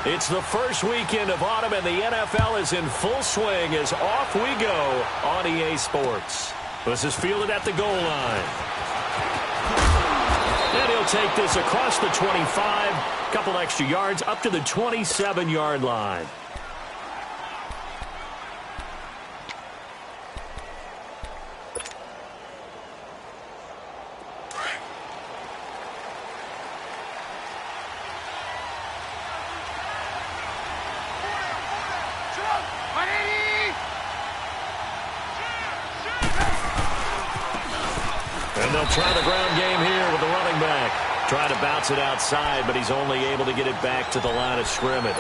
It's the first weekend of autumn, and the NFL is in full swing as off we go on EA Sports. This is fielded at the goal line. And he'll take this across the 25, couple extra yards, up to the 27-yard line. They'll try the ground game here with the running back. Trying to bounce it outside, but he's only able to get it back to the line of scrimmage.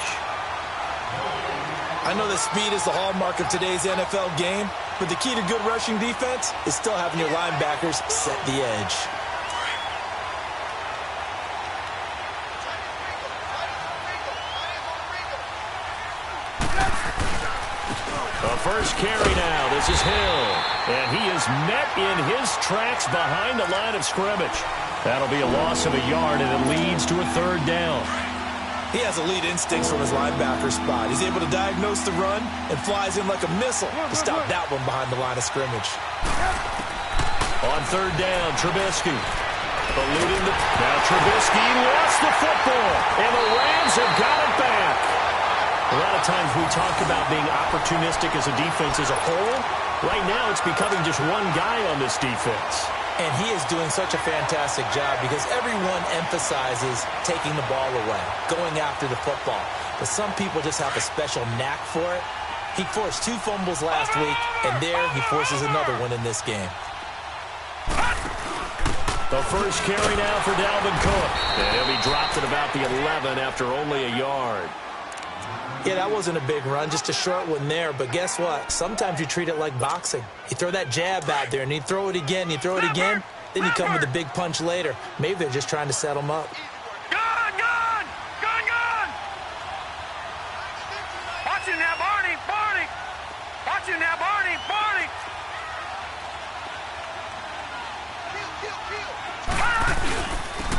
I know that speed is the hallmark of today's NFL game, but the key to good rushing defense is still having your linebackers set the edge. The first carry now. This is Hill. And he is met in his tracks behind the line of scrimmage. That'll be a loss of a yard, and it leads to a third down. He has elite instincts from his linebacker spot. He's able to diagnose the run and flies in like a missile to stop that one behind the line of scrimmage. On third down, Trubisky. Eluding the... Now Trubisky lost the football, and the Rams have got it back. A lot of times we talk about being opportunistic as a defense as a whole. Right now it's becoming just one guy on this defense. And he is doing such a fantastic job because everyone emphasizes taking the ball away, going after the football. But some people just have a special knack for it. He forced 2 fumbles last week, and there he forces another one in this game. The first carry now for Dalvin Cook. And he'll be dropped at about the 11 after only a yard. Yeah, that wasn't a big run, just a short one there. But guess what? Sometimes you treat it like boxing. You throw that jab out there, and you throw it again, you throw it again, then you come with a big punch later. Maybe they're just trying to set him up. Gone! Watch him now, Barney! Watch him now, Barney!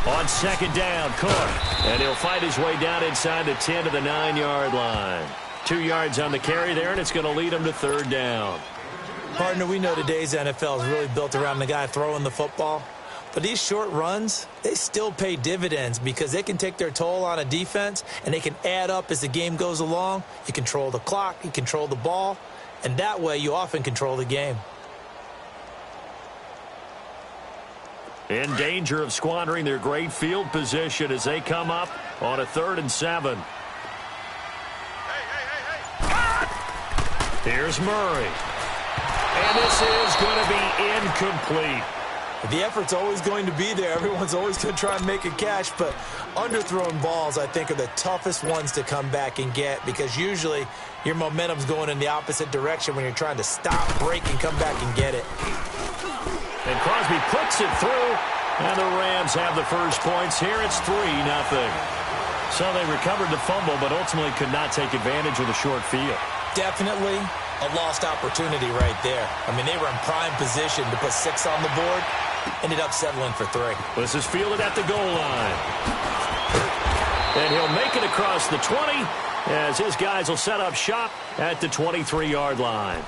On second down, Cook. And he'll fight his way down inside the 10 to the 9-yard line. 2 yards on the carry there, and it's going to lead him to third down. Partner, we know today's NFL is really built around the guy throwing the football. But these short runs, they still pay dividends because they can take their toll on a defense, and they can add up as the game goes along. You control the clock, you control the ball, and that way you often control the game. In danger of squandering their great field position as they come up on a 3rd and 7. Here's Murray. And this is going to be incomplete. The effort's always going to be there. Everyone's always going to try and make a catch, but underthrown balls, I think, are the toughest ones to come back and get because usually your momentum's going in the opposite direction when you're trying to stop, break, and come back and get it. And Crosby puts it through, and the Rams have the first points here. It's 3-0. So they recovered the fumble, but ultimately could not take advantage of the short field. Definitely a lost opportunity right there. I mean, they were in prime position to put 6 on the board, ended up settling for 3. This is fielded at the goal line. And he'll make it across the 20 as his guys will set up shop at the 23-yard line.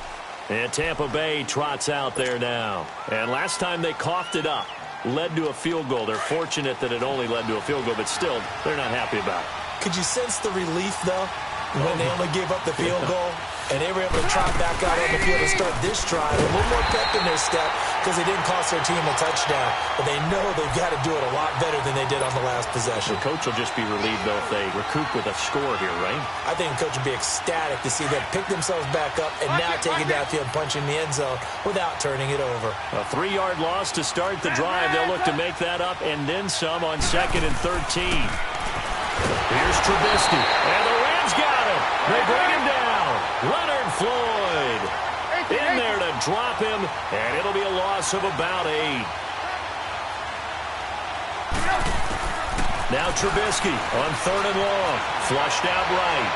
And Tampa Bay trots out there now. And last time they coughed it up, led to a field goal. They're fortunate that it only led to a field goal, but still, they're not happy about it. Could you sense the relief, though, when they only gave up the field goal? And they were able to trot back out on the field and start this drive. A little more pep in their step because they didn't cost their team a touchdown. But they know they've got to do it a lot better than they did on the last possession. The coach will just be relieved, though, if they recoup with a score here, right? I think the coach would be ecstatic to see them pick themselves back up and now take it downfield, punching the end zone without turning it over. A 3-yard loss to start the drive. They'll look to make that up and then some on 2nd and 13. Here's Trubisky, and the Rams got it. They bring him down. Leonard Floyd in there to drop him, and it'll be a loss of about 8. Now Trubisky on 3rd and long. Flushed out right.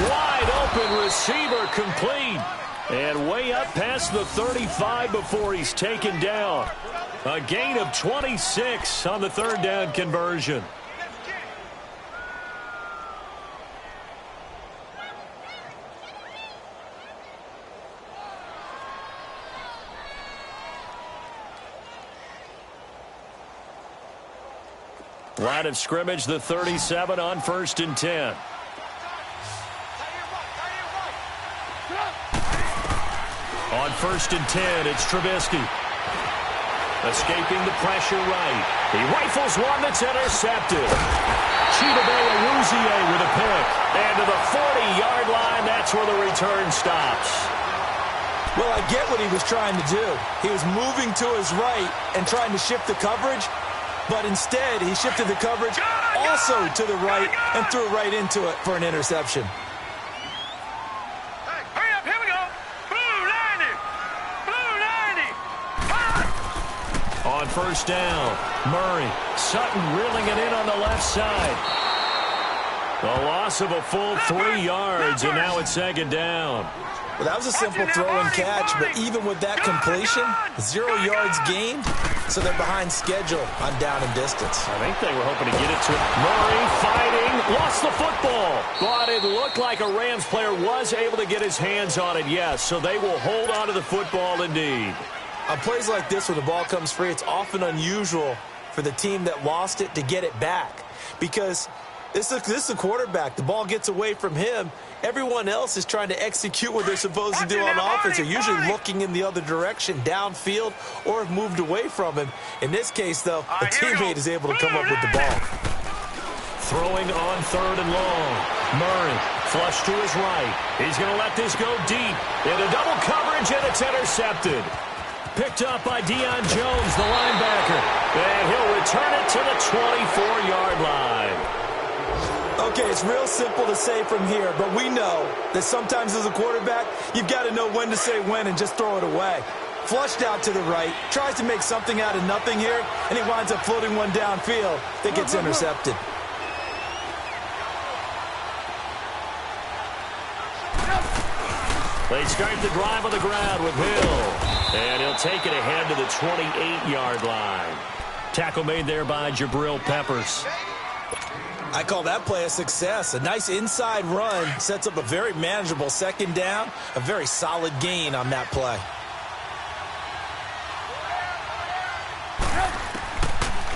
Wide open receiver complete. And way up past the 35 before he's taken down. A gain of 26 on the third down conversion. Line of scrimmage, the 37 on 1st and 10. On 1st and 10, it's Trubisky. Escaping the pressure right. He rifles one that's intercepted. Chidobe Awuzie with a pick. And to the 40-yard line, that's where the return stops. Well, I get what he was trying to do. He was moving to his right and trying to shift the coverage, but instead he shifted the coverage also to the right and threw right into it for an interception. Hurry up, here we go. Blue 90. Blue 90. On 1st down, Murray. Sutton reeling it in on the left side. The loss of a full 3 yards, and now it's 2nd down. Well, that was a simple throw and catch, but even with that completion, 0 yards gained, so they're behind schedule on down and distance. I think they were hoping to get it to him. Murray fighting, lost the football. But it looked like a Rams player was able to get his hands on it, yes, so they will hold on to the football indeed. On plays like this, when the ball comes free, it's often unusual for the team that lost it to get it back, because this is a quarterback. The ball gets away from him. Everyone else is trying to execute what they're supposed to do on offense. They're usually looking in the other direction, downfield, or have moved away from him. In this case, though, a teammate is able to come up with the ball. Throwing on 3rd and long. Murray, flush to his right. He's going to let this go deep. Into double coverage, and it's intercepted. Picked up by Deion Jones, the linebacker. And he'll return it to the 24-yard line. Okay, it's real simple to say from here, but we know that sometimes as a quarterback, you've got to know when to say when and just throw it away. Flushed out to the right, tries to make something out of nothing here, and he winds up floating one downfield that gets intercepted. They start the drive on the ground with Hill. And he'll take it ahead to the 28-yard line. Tackle made there by Jabril Peppers. I call that play a success. A nice inside run sets up a very manageable 2nd down. A very solid gain on that play.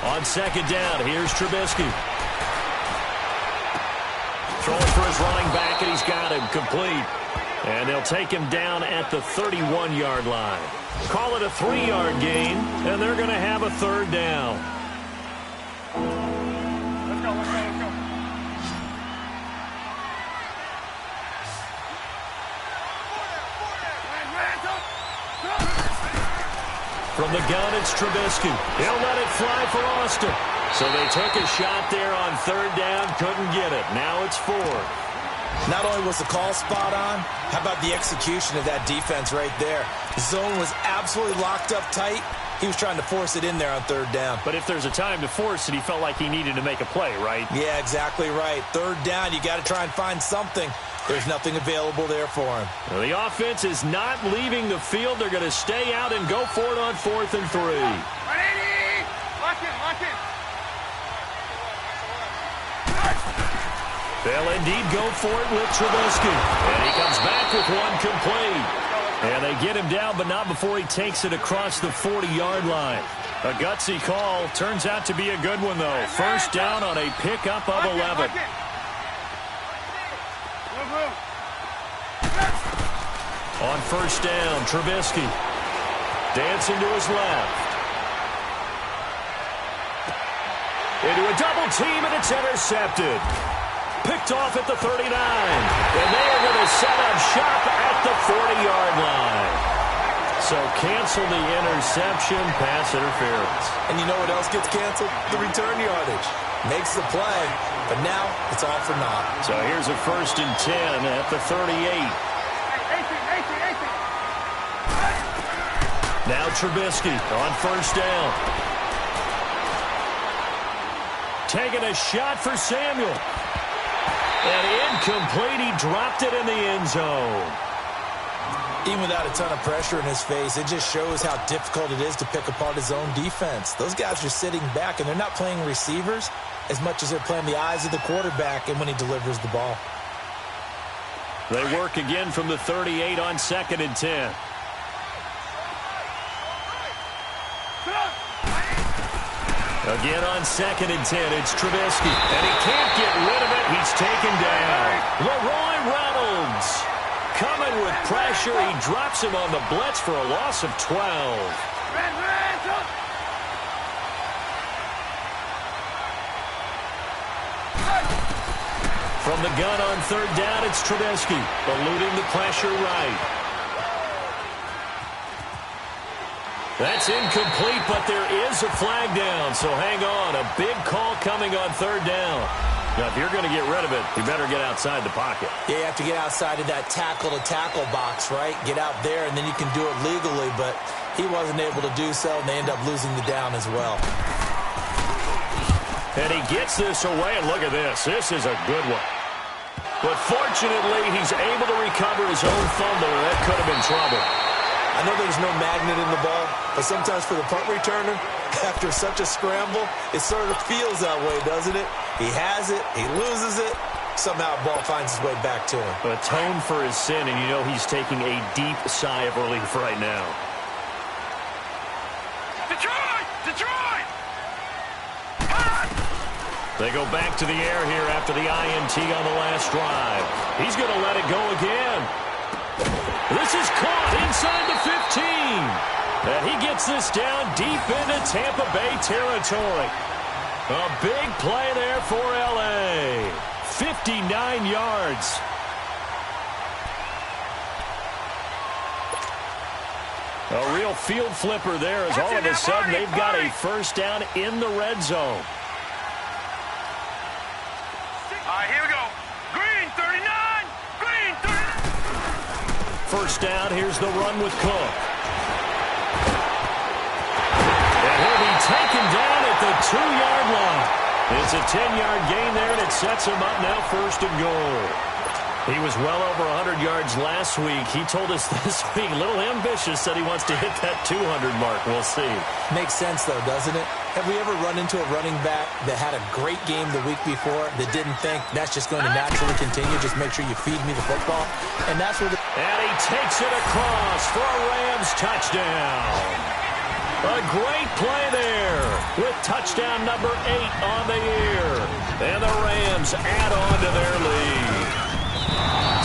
On 2nd down, here's Trubisky. Throwing for his running back, and he's got him complete. And they'll take him down at the 31-yard line. Call it a 3-yard gain, and they're going to have a 3rd down. Let's go. From the gun, it's Trubisky. He'll let it fly for Austin. So they took a shot there on 3rd down, couldn't get it. Now it's 4th. Not only was the call spot on, how about the execution of that defense right there? The zone was absolutely locked up tight. He was trying to force it in there on 3rd down. But if there's a time to force it, he felt like he needed to make a play, right? Yeah, exactly right. 3rd down, you got to try and find something. There's nothing available there for him. Well, the offense is not leaving the field. They're going to stay out and go for it on 4th and 3. Lock in. They'll indeed go for it with Trubisky. And he comes back with one complete. And they get him down, but not before he takes it across the 40-yard line. A gutsy call. Turns out to be a good one, though. 1st down on a pickup of 11. On 1st down, Trubisky. Dancing to his left. Into a double team, and it's intercepted. Picked off at the 39. And they are going to set up shop at the 40-yard line. So cancel the interception, pass interference. And you know what else gets canceled? The return yardage. Makes the play, but now it's all for naught. So here's a 1st and 10 at the 38. Now Trubisky on 1st down. Taking a shot for Samuel. And incomplete. He dropped it in the end zone. Even without a ton of pressure in his face, it just shows how difficult it is to pick apart his own defense. Those guys are sitting back, and they're not playing receivers as much as they're playing the eyes of the quarterback and when he delivers the ball. They work again from the 38 on 2nd and 10. Again on 2nd and 10, it's Trubisky. And he can't get rid of it. He's taken down. Leroy Reynolds coming with pressure. He drops him on the blitz for a loss of 12. From the gun on 3rd down, it's Trubisky, eluding the pressure right. That's incomplete, but there is a flag down, so hang on. A big call coming on 3rd down. Now, if you're going to get rid of it, you better get outside the pocket. Yeah, you have to get outside of that tackle-to-tackle box, right? Get out there, and then you can do it legally, but he wasn't able to do so, and they end up losing the down as well. And he gets this away, and look at this. This is a good one. But fortunately, he's able to recover his own fumble, and that could have been trouble. I know there's no magnet in the ball, but sometimes for the punt returner, after such a scramble, it sort of feels that way, doesn't it? He has it, he loses it, somehow the ball finds its way back to him. Atone for his sin, and you know he's taking a deep sigh of relief right now. Detroit! Detroit! They go back to the air here after the INT on the last drive. He's going to let it go again. This is caught inside the 15. And he gets this down deep into Tampa Bay territory. A big play there for L.A. 59 yards. A real field flipper there as all of a sudden they've got a first down in the red zone. Here we go. Green 39. Green 39. First down, here's the run with Cook. And he'll be taken down at the 2-yard line. It's a 10-yard gain there, and it sets him up now 1st and goal. He was well over 100 yards last week. He told us this week, a little ambitious, said he wants to hit that 200 mark. We'll see. Makes sense, though, doesn't it? Have we ever run into a running back that had a great game the week before that didn't think that's just going to naturally continue? Just make sure you feed me the football. And that's where And he takes it across for a Rams touchdown. A great play there with touchdown number 8 on the year. And the Rams add on to their lead.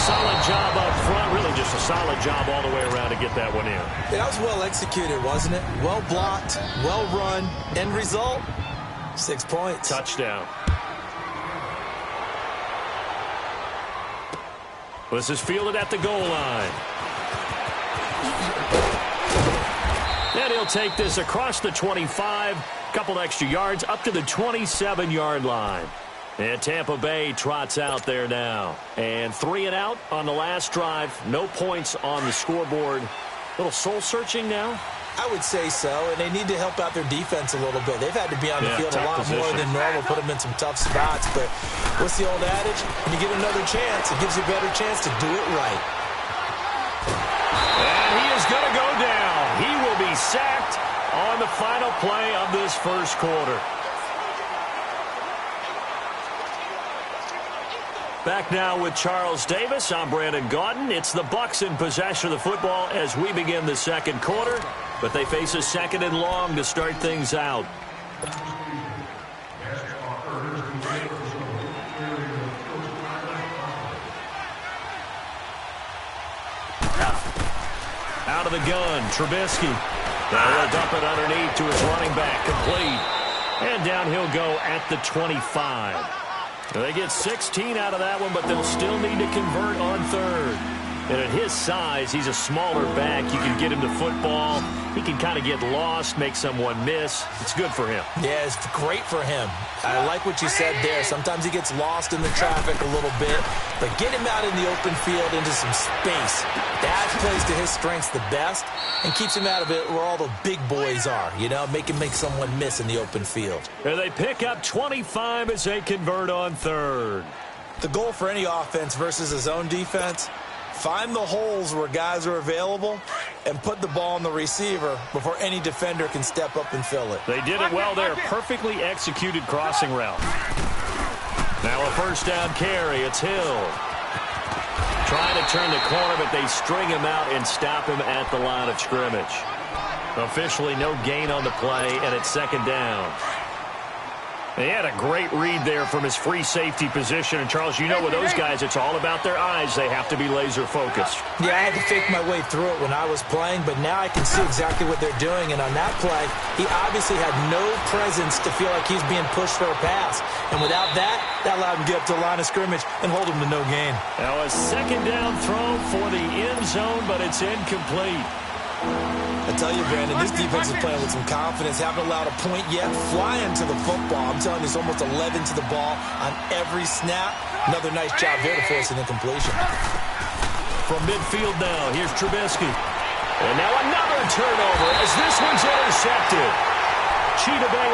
Solid job up front. Really just a solid job all the way around to get that one in. Yeah, that was well executed, wasn't it? Well blocked, well run. End result, 6 points. Touchdown. This is fielded at the goal line. And he'll take this across the 25. Couple extra yards up to the 27-yard line. And Tampa Bay trots out there now. And 3 and out on the last drive. No points on the scoreboard. A little soul-searching now? I would say so, and they need to help out their defense a little bit. They've had to be on the field a lot more than normal, put them in some tough spots. But what's the old adage? When you get another chance, it gives you a better chance to do it right. And he is going to go down. He will be sacked on the final play of this first quarter. Back now with Charles Davis. I'm Brandon Gaudin. It's the Bucs in possession of the football as we begin the second quarter. But they face a 2nd and long to start things out. Out of the gun, Trubisky. Now he'll dump it underneath to his running back, complete. And down he'll go at the 25. They get 16 out of that one, but they'll still need to convert on 3rd. And at his size, he's a smaller back. You can get him to football. He can kind of get lost, make someone miss. It's good for him. Yeah, it's great for him. I like what you said there. Sometimes he gets lost in the traffic a little bit, but get him out in the open field into some space. That plays to his strengths the best and keeps him out of it where all the big boys are, you know, make someone miss in the open field. And they pick up 25 as they convert on 3rd. The goal for any offense versus his own defense, Find the holes where guys are available and put the ball on the receiver before any defender can step up and fill it. They did it well there. Perfectly executed crossing route. Now a first down carry. It's Hill. Trying to turn the corner, but they string him out and stop him at the line of scrimmage. Officially no gain on the play, and it's second down. He had a great read there from his free safety position. And, Charles, you know with those guys, it's all about their eyes. They have to be laser-focused. Yeah, I had to fake my way through it when I was playing, but now I can see exactly what they're doing. And on that play, he obviously had no presence to feel like he's being pushed for a pass. And without that, that allowed him to get up to the line of scrimmage and hold him to no gain. Now a second down throw for the end zone, but it's incomplete. I tell you, Brandon, this defense is playing with some confidence. Haven't allowed a point yet. Flying to the football. I'm telling you, it's almost 11 to the ball on every snap. Another nice job there to force an incompletion. From midfield now, here's Trubisky. And now another turnover as this one's intercepted. Chidobe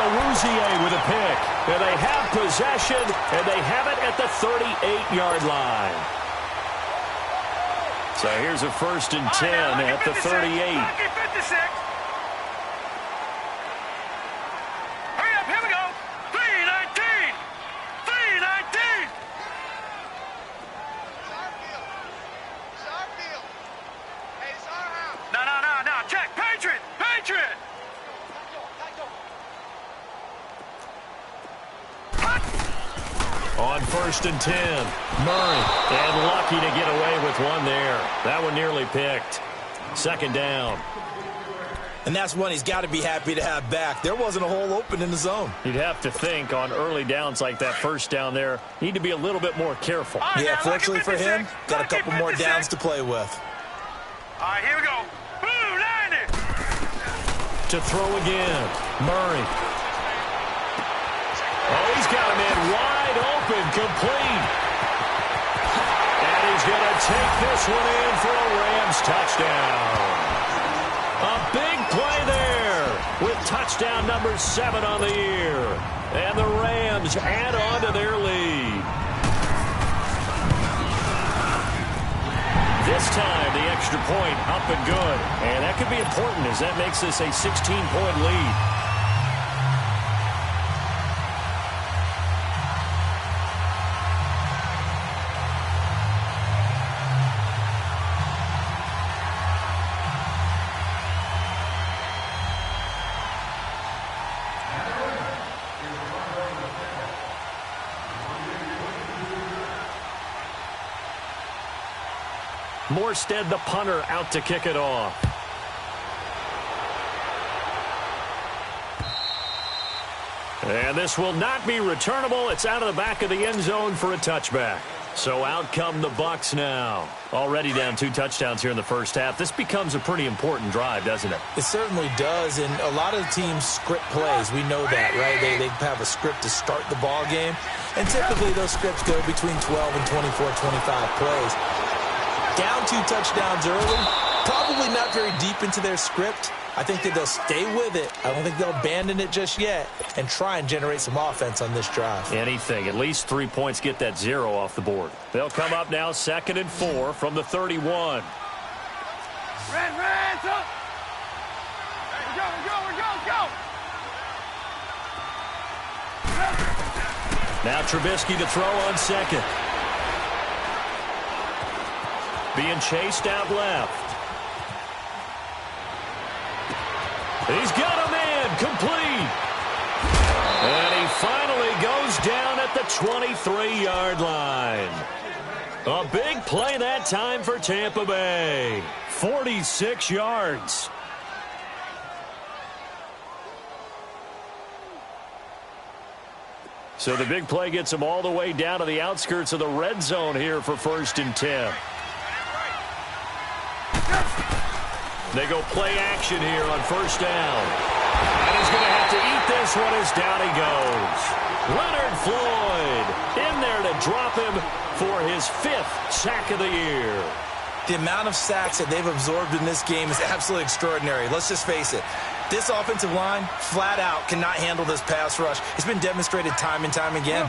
with a pick. And they have possession, and they have it at the 38-yard line. So here's a 1st and 10 at the 38. Hurry up, here we go. 319. 319. It's our field. Hey, it's our house. No. Check. Patriot. On 1st and 10, Murray. And lucky to get away with one there. That one nearly picked. Second down. And that's one he's got to be happy to have back. There wasn't a hole open in the zone. You'd have to think on early downs like that first down there, need to be a little bit more careful. Yeah, fortunately for him, got a couple more downs to play with. All right, here we go. Blue 90. To throw again, Murray. Oh, he's got a man wide open, complete. And he's going to take this one in for a Rams touchdown. A big play there with touchdown number 7 on the year. And the Rams add on to their lead. This time, the extra point up and good. And that could be important as that makes this a 16-point lead. Morstead, the punter, out to kick it off. And this will not be returnable. It's out of the back of the end zone for a touchback. So out come the Bucs now. Already down 2 touchdowns here in the first half. This becomes a pretty important drive, doesn't it? It certainly does, and a lot of teams script plays. We know that, right? They have a script to start the ball game, and typically those scripts go between 12 and 24, 25 plays. Down 2 touchdowns early, probably not very deep into their script. I think that they'll stay with it. I don't think they'll abandon it just yet and try and generate some offense on this drive. Anything. At least 3 points, get that 0 off the board. They'll come up now 2nd and 4 from the 31. Red, go. Go. Now Trubisky to throw on 2nd. Being chased out left. He's got a man complete. And he finally goes down at the 23-yard line. A big play that time for Tampa Bay. 46 yards. So the big play gets him all the way down to the outskirts of the red zone here for 1st and 10. They go play action here on 1st down. And he's going to have to eat this one as down he goes. Leonard Floyd in there to drop him for his 5th sack of the year. The amount of sacks that they've absorbed in this game is absolutely extraordinary. Let's just face it. This offensive line, flat out, cannot handle this pass rush. It's been demonstrated time and time again.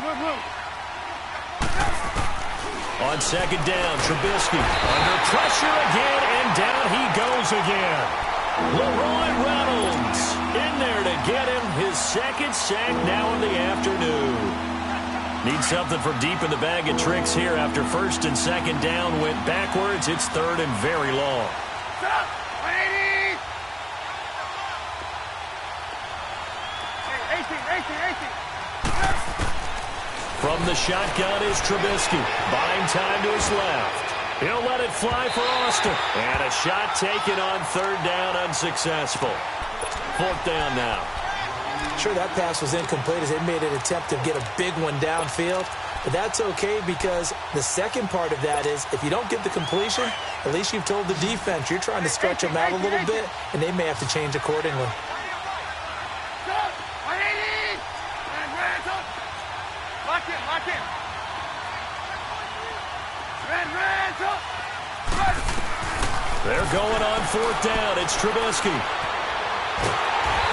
On second down, Trubisky under pressure again, and down he goes again. Leroy Reynolds in there to get him his second sack now in the afternoon. Needs something from deep in the bag of tricks here after first and second down went backwards. It's third and very long. Stop! 180! 18. From the shotgun is Trubisky. Buying time to his left. He'll let it fly for Austin. And a shot taken on third down, unsuccessful. Fourth down now. Sure, that pass was incomplete as they made an attempt to get a big one downfield. But that's okay because the second part of that is if you don't get the completion, at least you've told the defense you're trying to stretch them out a little bit, and they may have to change accordingly. Lock in. They're going on fourth down. It's Trubisky.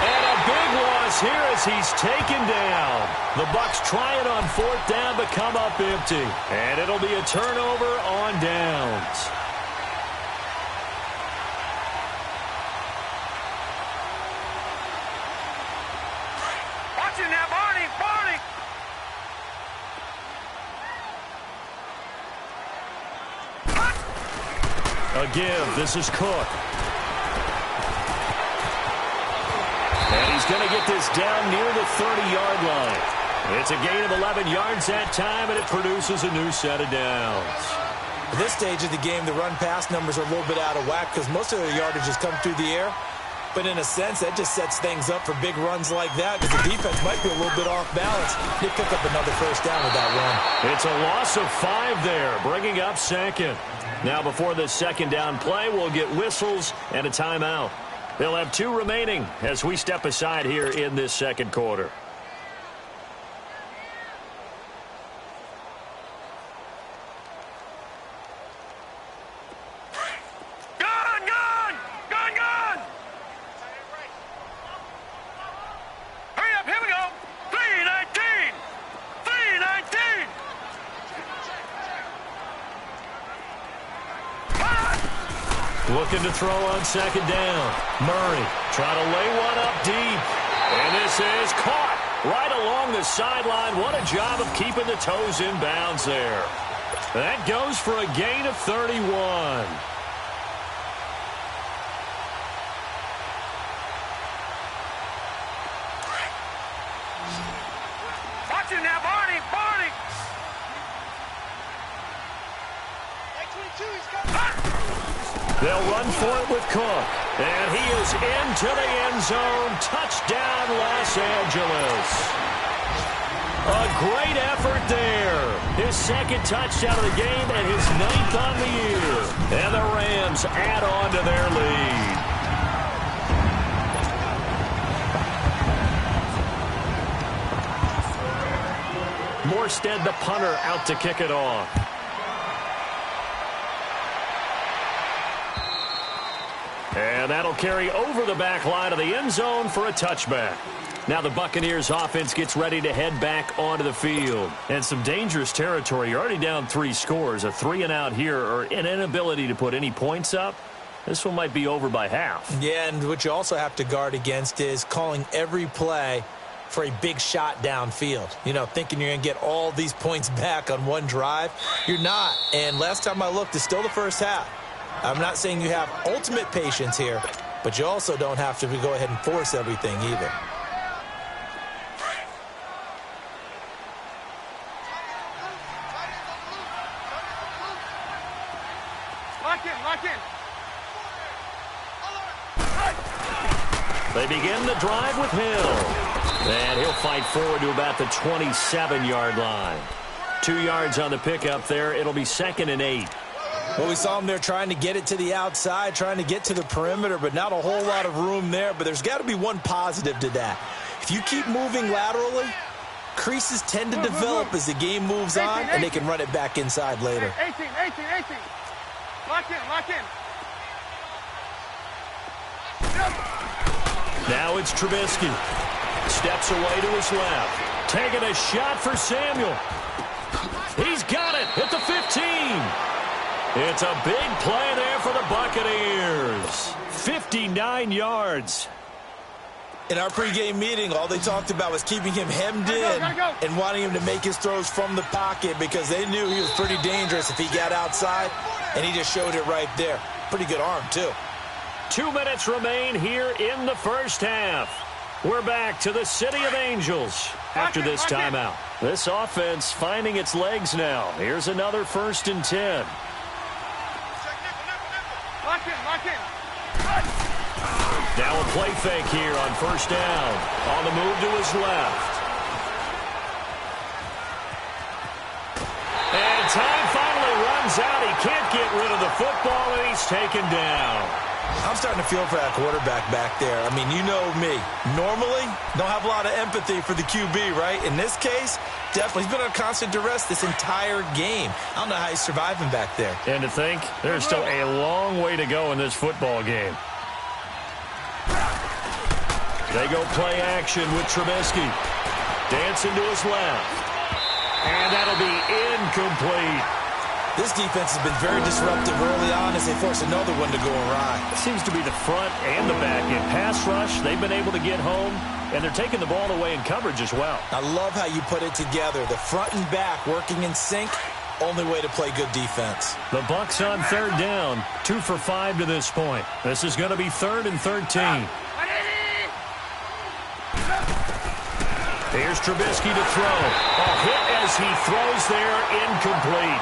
And a big loss here as he's taken down. The Bucs trying on fourth down but come up empty. And it'll be a turnover on downs. Watch it now, Barney! A give. This is Cook. And he's going to get this down near the 30-yard line. It's a gain of 11 yards that time, and it produces a new set of downs. At this stage of the game, the run-pass numbers are a little bit out of whack because most of their yardage has come through the air. But in a sense, that just sets things up for big runs like that because the defense might be a little bit off balance. They pick up another first down with that run. It's a loss of 5 there, bringing up second. Now before this second down play, we'll get whistles and a timeout. They'll have 2 remaining as we step aside here in this second quarter. Looking to throw on second down. Murray trying to lay one up deep. And this is caught right along the sideline. What a job of keeping the toes in bounds there. That goes for a gain of 31. Watch it now, Barney! They'll run for it with Cook. And he is into the end zone. Touchdown, Los Angeles. A great effort there. His second touchdown of the game and his 9th on the year. And the Rams add on to their lead. Morstead, the punter, out to kick it off. And that'll carry over the back line of the end zone for a touchback. Now the Buccaneers offense gets ready to head back onto the field. And some dangerous territory. You're already down 3 scores. A 3-and-out here or an inability to put any points up. This one might be over by half. Yeah, and what you also have to guard against is calling every play for a big shot downfield. You know, thinking you're going to get all these points back on one drive. You're not. And last time I looked, it's still the first half. I'm not saying you have ultimate patience here, but you also don't have to go ahead and force everything either. Lock in. They begin the drive with Hill. And he'll fight forward to about the 27-yard line. 2 yards on the pickup there. It'll be 2nd and 8. Well, we saw him there trying to get it to the outside, trying to get to the perimeter, but not a whole lot of room there. But there's got to be one positive to that. If you keep moving laterally, creases tend to develop as the game moves on, and they can run it back inside later. 18. Lock in. Now it's Trubisky. Steps away to his left. Taking a shot for Samuel. He's got it at the 50. 15. It's a big play there for the Buccaneers. 59 yards. In our pregame meeting, all they talked about was keeping him hemmed in and wanting him to make his throws from the pocket because they knew he was pretty dangerous if he got outside, and he just showed it right there. Pretty good arm, too. 2 minutes remain here in the first half. We're back to the City of Angels after this timeout. This offense finding its legs now. Here's another 1st and 10. Lock in. Now a play fake here on 1st down. On the move to his left. And time finally runs out. He can't get rid of the football, and he's taken down. I'm starting to feel for that quarterback back there. I mean, you know me. Normally, don't have a lot of empathy for the QB, right? In this case, definitely. He's been on constant duress this entire game. I don't know how he's surviving back there. And to think, there's still a long way to go in this football game. They go play action with Trubisky. Dancing to his left. And that'll be incomplete. This defense has been very disruptive early on as they force another one to go awry. It seems to be the front and the back end. Pass rush, they've been able to get home, and they're taking the ball away in coverage as well. I love how you put it together. The front and back working in sync, only way to play good defense. The Bucs on 3rd down, 2 for 5 to this point. This is going to be 3rd and 13. Here's Trubisky to throw. A hit as he throws there, incomplete.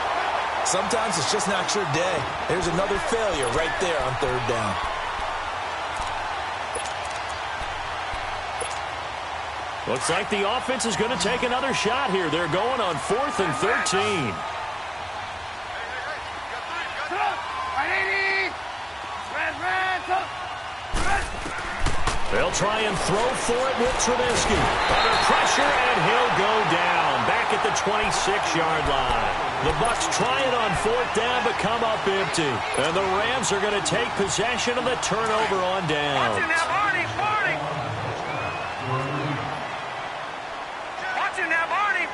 Sometimes it's just not your day. There's another failure right there on 3rd down. Looks like the offense is going to take another shot here. They're going on 4th and 13. They'll try and throw for it with Trubisky. Under pressure, and he'll go down. Back at the 26-yard line. The Bucs try it on 4th down, but come up empty. And the Rams are going to take possession of the turnover on downs. Watch it now, Barney. Watch it now, Barney.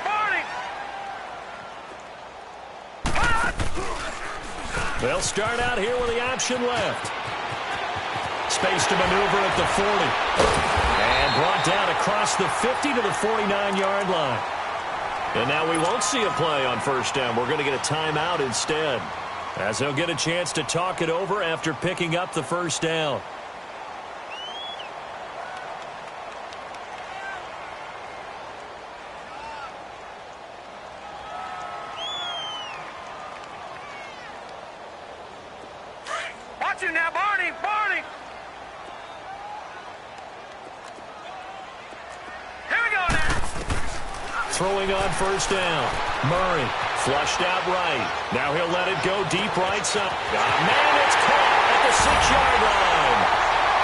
They'll start out here with the option left. Space to maneuver at the 40. And brought down across the 50 to the 49-yard line. And now we won't see a play on 1st down. We're going to get a timeout instead, as they'll get a chance to talk it over after picking up the 1st down. Watch it now, Barney. Here we go now. Throwing on 1st down. Murray flushed out right. Now he'll let it go deep right side. Man, it's caught at the 6-yard line.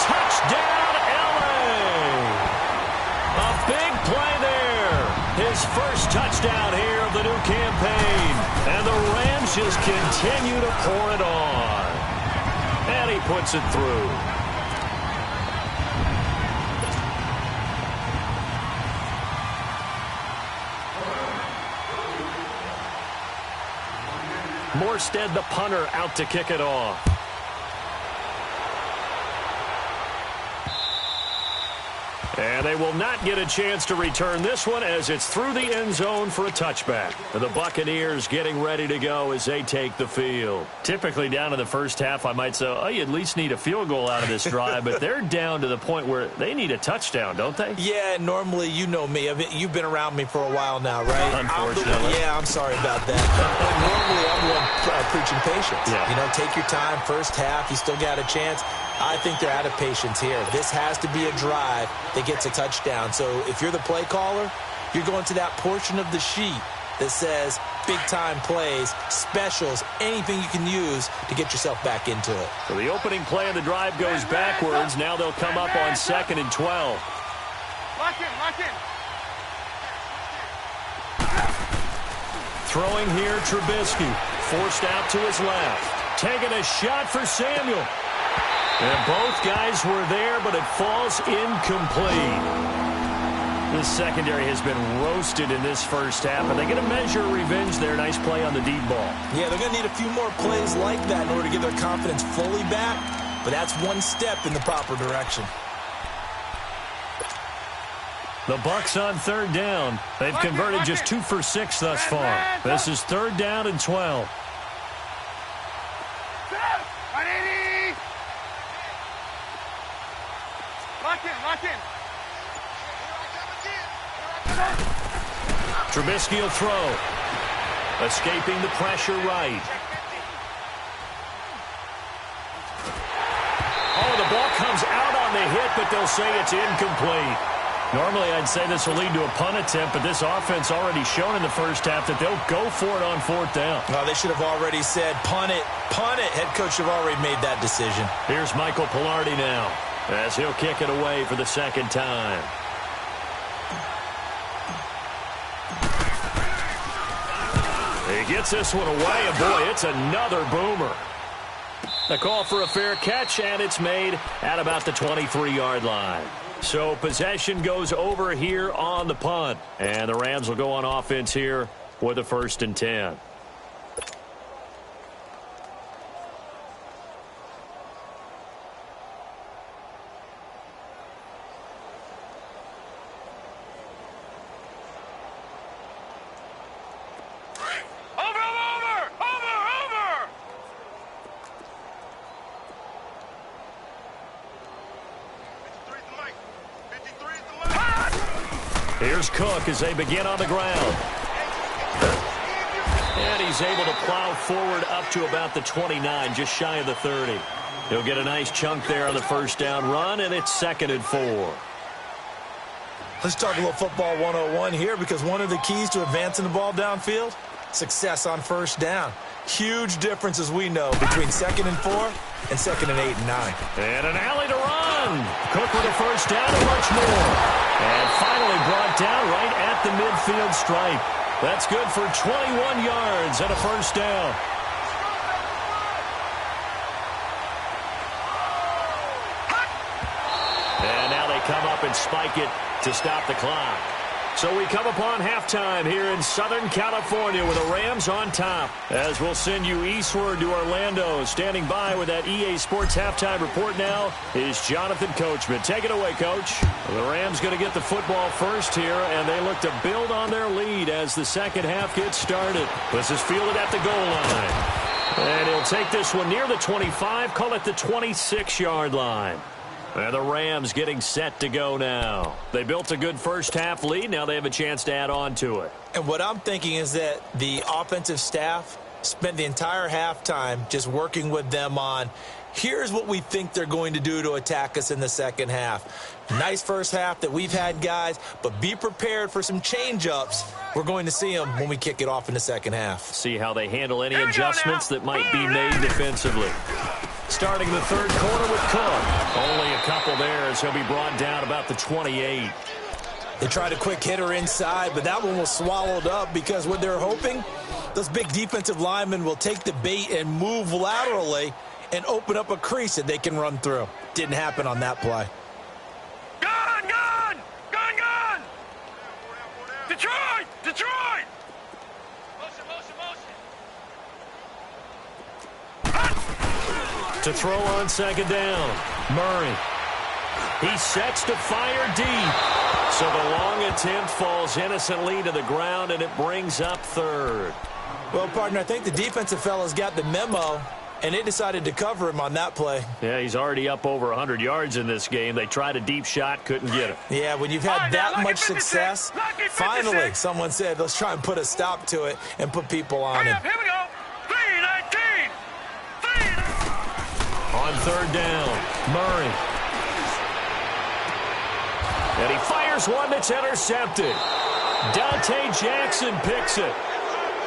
Touchdown, L.A. A big play there. His first touchdown here of the new campaign. And the Rams just continue to pour it on. And he puts it through. Morstead, the punter, out to kick it off. And they will not get a chance to return this one as it's through the end zone for a touchback. The Buccaneers getting ready to go as they take the field. Typically down in the first half, I might say, oh, you at least need a field goal out of this drive, but they're down to the point where they need a touchdown, don't they? Yeah, normally, you know me. You've been around me for a while now, right? Unfortunately. I'm sorry about that. But normally, I'm the one preaching patience. Yeah. You know, take your time, first half, you still got a chance. I think they're out of patience here. This has to be a drive that gets a touchdown. So if you're the play caller, you're going to that portion of the sheet that says big-time plays, specials, anything you can use to get yourself back into it. So the opening play of the drive goes backwards. Now they'll come up on 2nd and 12. Lock in. Throwing here, Trubisky. Forced out to his left. Taking a shot for Samuel. And both guys were there, but it falls incomplete. This secondary has been roasted in this first half, and they get a measure of revenge there. Nice play on the deep ball. Yeah, they're going to need a few more plays like that in order to get their confidence fully back, but that's one step in the proper direction. The Bucs on third down. They've converted just 2 for 6 thus far. This is 3rd down and 12. Lock in. Trubisky will throw. Escaping the pressure right. Oh, the ball comes out on the hit, but they'll say it's incomplete. Normally, I'd say this will lead to a punt attempt, but this offense already shown in the first half that they'll go for it on 4th down. Well, they should have already said, punt it, punt it. Head coach should have already made that decision. Here's Michael Pilardi now, as he'll kick it away for the second time. He gets this one away, and boy, it's another boomer. The call for a fair catch, and it's made at about the 23-yard line. So possession goes over here on the punt, and the Rams will go on offense here with a 1st and 10. Here's Cook as they begin on the ground. And he's able to plow forward up to about the 29, just shy of the 30. He'll get a nice chunk there on the 1st down run, and it's 2nd and 4. Let's talk a little football 101 here, because one of the keys to advancing the ball downfield, success on 1st down. Huge difference, as we know, between 2nd and 4 and 2nd and 8 and 9. And an alley to run. Cook with a 1st down and much more. And finally brought down right at the midfield stripe. That's good for 21 yards and a 1st down. And now they come up and spike it to stop the clock. So we come upon halftime here in Southern California with the Rams on top. As we'll send you eastward to Orlando. Standing by with that EA Sports halftime report now is Jonathan Coachman. Take it away, Coach. The Rams going to get the football first here, and they look to build on their lead as the second half gets started. This is fielded at the goal line. And he'll take this one near the 25, call it the 26-yard line. And the Rams getting set to go now. They built a good first half lead. Now they have a chance to add on to it. And what I'm thinking is that the offensive staff spent the entire halftime just working with them on, here's what we think they're going to do to attack us in the second half. Nice first half that we've had, guys, but be prepared for some change-ups. We're going to see them when we kick it off in the second half. See how they handle any adjustments that might be made defensively. Starting the 3rd quarter with Cook. Only a couple there as he'll be brought down about the 28. They tried a quick hitter inside, but that one was swallowed up because what they're hoping, those big defensive linemen will take the bait and move laterally and open up a crease that they can run through. Didn't happen on that play. Gun! Gun! Gun! Gun! Detroit! Detroit! Motion. To throw on 2nd down, Murray. He sets to fire deep. So the long attempt falls innocently to the ground, and it brings up 3rd. Well, partner, I think the defensive fellas got the memo, and they decided to cover him on that play. Yeah, he's already up over 100 yards in this game. They tried a deep shot, couldn't get him. Yeah, when you've had that much success, finally someone said, let's try and put a stop to it and put people on him. Here we go. 3-19. On 3rd down, Murray. And he fires one that's intercepted. Dante Jackson picks it.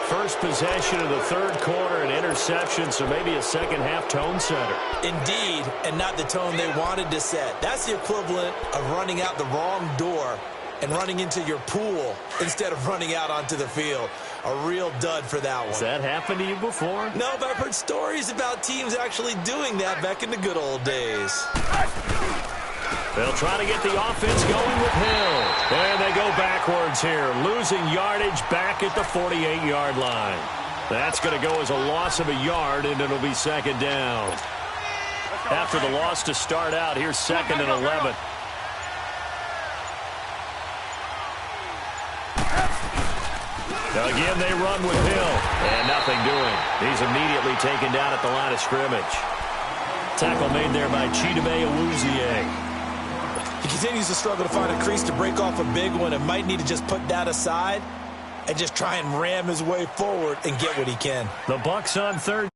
First possession of the 3rd quarter, an interception, so maybe a second half tone setter. Indeed, and not the tone they wanted to set. That's the equivalent of running out the wrong door and running into your pool instead of running out onto the field. A real dud for that one. Has that happened to you before? No, but I've heard stories about teams actually doing that back in the good old days. They'll try to get the offense going with Hill. And they go backwards here, losing yardage back at the 48-yard line. That's going to go as a loss of a yard, and it'll be second down. After the loss to start out, here's second and 11. Again, they run with Hill, and nothing doing. He's immediately taken down at the line of scrimmage. Tackle made there by Chidobe Awuzie. He continues to struggle to find a crease to break off a big one and might need to just put that aside and just try and ram his way forward and get what he can. The Bucs on third.